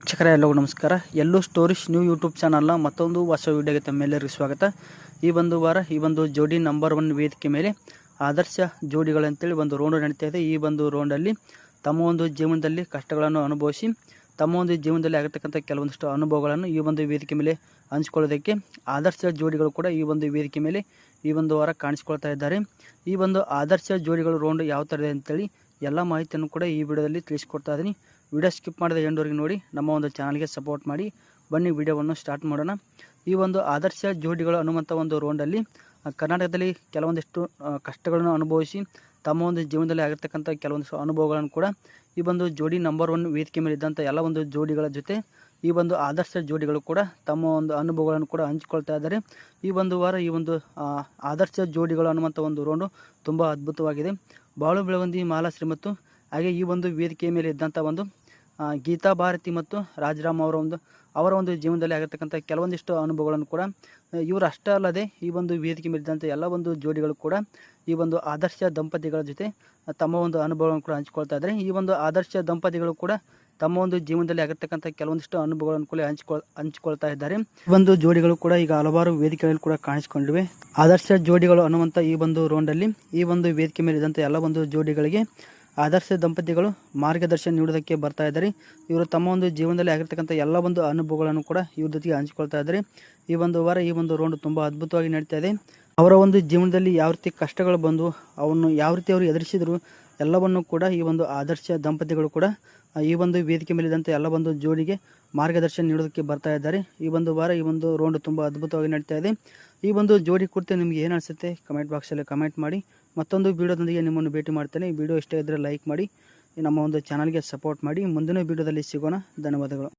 ವೀಕ್ಷಕರೇ ಎಲ್ಲರಿಗೂ ನಮಸ್ಕಾರ. ಎಲ್ಲೂ ಸ್ಟೋರೀಸ್ ನ್ಯೂ ಯೂಟ್ಯೂಬ್ ಚಾನಲ್ನ ಮತ್ತೊಂದು ಹೊಸ ವಿಡಿಯೋಗೆ ತಮ್ಮೆಲ್ಲರಿಗೂ ಸ್ವಾಗತ. ಈ ಒಂದು ವಾರ ಈ ಒಂದು ಜೋಡಿ ನಂಬರ್ 1 ವೇದಿಕೆ ಮೇಲೆ ಆದರ್ಶ ಜೋಡಿಗಳಂತೇಳಿ ಒಂದು ರೌಂಡ್ ನಡೀತಾ ಇದೆ. ಈ ಒಂದು ರೌಂಡಲ್ಲಿ ತಮ್ಮ ಒಂದು ಜೀವನದಲ್ಲಿ ಕಷ್ಟಗಳನ್ನು ಅನುಭವಿಸಿ ತಮ್ಮ ಒಂದು ಜೀವನದಲ್ಲಿ ಆಗಿರ್ತಕ್ಕಂಥ ಕೆಲವೊಂದಿಷ್ಟು ಅನುಭವಗಳನ್ನು ಈ ಒಂದು ವೇದಿಕೆ ಮೇಲೆ ಹಂಚ್ಕೊಳ್ಳೋದಕ್ಕೆ ಆದರ್ಶ ಜೋಡಿಗಳು ಕೂಡ ಈ ಒಂದು ವೇದಿಕೆ ಮೇಲೆ ಈ ಒಂದು ವಾರ ಕಾಣಿಸ್ಕೊಳ್ತಾ ಇದ್ದಾರೆ. ಈ ಒಂದು ಆದರ್ಶ ಜೋಡಿಗಳು ರೌಂಡ್ ಯಾವ ಥರ ಇದೆ ಅಂತೇಳಿ ಎಲ್ಲ ಮಾಹಿತಿಯನ್ನು ಕೂಡ ಈ ವಿಡಿಯೋದಲ್ಲಿ ತಿಳಿಸ್ಕೊಡ್ತಾ ಇದ್ದೀನಿ. ವಿಡಿಯೋ ಸ್ಕಿಪ್ ಮಾಡಿದ ಎಂಡವರೆಗೆ ನೋಡಿ ನಮ್ಮ ಒಂದು ಚಾನಲ್ಗೆ ಸಪೋರ್ಟ್ ಮಾಡಿ. ಬನ್ನಿ ವಿಡಿಯೋವನ್ನು ಸ್ಟಾರ್ಟ್ ಮಾಡೋಣ. ಈ ಒಂದು ಆದರ್ಶ ಜೋಡಿಗಳು ಅನ್ನುವಂಥ ಒಂದು ರೌಂಡಲ್ಲಿ ಕರ್ನಾಟಕದಲ್ಲಿ ಕೆಲವೊಂದಿಷ್ಟು ಕಷ್ಟಗಳನ್ನು ಅನುಭವಿಸಿ ತಮ್ಮ ಒಂದು ಜೀವನದಲ್ಲಿ ಆಗಿರ್ತಕ್ಕಂಥ ಕೆಲವೊಂದಿಷ್ಟು ಅನುಭವಗಳನ್ನು ಕೂಡ ಈ ಒಂದು ಜೋಡಿ ನಂಬರ್ 1 ವೇದಿಕೆ ಮೇಲೆ ಇದ್ದಂಥ ಎಲ್ಲ ಒಂದು ಜೋಡಿಗಳ ಜೊತೆ ಈ ಒಂದು ಆದರ್ಶ ಜೋಡಿಗಳು ಕೂಡ ತಮ್ಮ ಒಂದು ಅನುಭವಗಳನ್ನು ಕೂಡ ಹಂಚಿಕೊಳ್ತಾ ಇದ್ದಾರೆ. ಈ ಒಂದು ವಾರ ಈ ಒಂದು ಆದರ್ಶ ಜೋಡಿಗಳು ಅನ್ನುವಂಥ ಒಂದು ರೌಂಡು ತುಂಬ ಅದ್ಭುತವಾಗಿದೆ. ಬಾಳು ಬೆಳವಂದಿ ಮಾಲಾಶ್ರೀ ಮತ್ತು ಹಾಗೆ ಈ ಒಂದು ವೇದಿಕೆಯ ಮೇಲೆ ಇದ್ದಂಥ ಒಂದು ಗೀತಾ ಭಾರತಿ ಮತ್ತು ರಾಜರಾಮ್ ಅವರ ಒಂದು ಜೀವನದಲ್ಲಿ ಆಗಿರ್ತಕ್ಕಂಥ ಕೆಲವೊಂದಿಷ್ಟು ಅನುಭವಗಳನ್ನು ಕೂಡ ಇವರು ಅಷ್ಟೇ ಅಲ್ಲದೆ ಈ ಒಂದು ವೇದಿಕೆ ಮೇಲಿದ್ದಂಥ ಎಲ್ಲ ಒಂದು ಜೋಡಿಗಳು ಕೂಡ ಈ ಒಂದು ಆದರ್ಶ ದಂಪತಿಗಳ ಜೊತೆ ತಮ್ಮ ಒಂದು ಅನುಭವಗಳನ್ನು ಕೂಡ ಹಂಚಿಕೊಳ್ತಾ ಇದ್ದಾರೆ. ಈ ಒಂದು ಆದರ್ಶ ದಂಪತಿಗಳು ಕೂಡ ತಮ್ಮ ಒಂದು ಜೀವನದಲ್ಲಿ ಆಗಿರ್ತಕ್ಕಂಥ ಕೆಲವೊಂದಿಷ್ಟು ಅನುಭವಗಳನ್ನು ಕೂಡ ಹಂಚಿಕೊಳ್ತಾ ಇದ್ದಾರೆ. ಈ ಒಂದು ಜೋಡಿಗಳು ಕೂಡ ಈಗ ಹಲವಾರು ವೇದಿಕೆಗಳಲ್ಲಿ ಕೂಡ ಕಾಣಿಸಿಕೊಂಡಿವೆ. ಆದರ್ಶ ಜೋಡಿಗಳು ಅನ್ನುವಂಥ ಈ ಒಂದು ರೌಂಡಲ್ಲಿ ಈ ಒಂದು ವೇದಿಕೆ ಮೇಲೆ ಇದ್ದಂಥ ಎಲ್ಲ ಒಂದು ಜೋಡಿಗಳಿಗೆ ಆದರ್ಶ ದಂಪತಿಗಳು ಮಾರ್ಗದರ್ಶನ ನೀಡೋದಕ್ಕೆ ಬರ್ತಾ ಇದ್ದಾರೆ. ಇವರು ತಮ್ಮ ಒಂದು ಜೀವನದಲ್ಲಿ ಆಗಿರ್ತಕ್ಕಂಥ ಎಲ್ಲ ಒಂದು ಅನುಭವಗಳನ್ನು ಕೂಡ ಇವ್ರ ಜೊತೆಗೆ ಹಂಚಿಕೊಳ್ತಾ ಇದ್ದಾರೆ. ಈ ಒಂದು ವಾರ ಈ ಒಂದು ರೌಂಡ್ ತುಂಬ ಅದ್ಭುತವಾಗಿ ನಡೀತಾ ಇದೆ. ಅವರ ಒಂದು ಜೀವನದಲ್ಲಿ ಯಾವ ರೀತಿ ಕಷ್ಟಗಳು ಬಂದು ಅವನ್ನು ಯಾವ ರೀತಿ ಅವರು ಎದುರಿಸಿದ್ರು ಎಲ್ಲವನ್ನು ಕೂಡ ಈ ಒಂದು ಆದರ್ಶ ದಂಪತಿಗಳು ಕೂಡ ಈ ಒಂದು ವೇದಿಕೆ ಮೇಲಿದ್ದಂಥ ಎಲ್ಲ ಒಂದು ಜೋಡಿಗೆ ಮಾರ್ಗದರ್ಶನ ನೀಡೋದಕ್ಕೆ ಬರ್ತಾ ಇದ್ದಾರೆ. ಈ ಒಂದು ವಾರ ಈ ಒಂದು ರೌಂಡ್ ತುಂಬ ಅದ್ಭುತವಾಗಿ ನಡೀತಾ ಇದೆ. ಈ ಒಂದು ಜೋಡಿ ಕುರಿತು ನಿಮಗೆ ಏನು ಅನಿಸುತ್ತೆ ಕಮೆಂಟ್ ಬಾಕ್ಸಲ್ಲಿ ಕಮೆಂಟ್ ಮಾಡಿ. ಮತ್ತೊಂದು ವಿಡಿಯೋದೊಂದಿಗೆ ನಿಮ್ಮನ್ನು ಭೇಟಿ ಮಾಡ್ತೇನೆ. ಈ ವಿಡಿಯೋ ಇಷ್ಟ ಇದ್ದರೆ ಲೈಕ್ ಮಾಡಿ, ನಮ್ಮ ಒಂದು ಚಾನಲ್ಗೆ ಸಪೋರ್ಟ್ ಮಾಡಿ. ಮುಂದಿನ ವಿಡಿಯೋದಲ್ಲಿ ಸಿಗೋಣ. ಧನ್ಯವಾದಗಳು.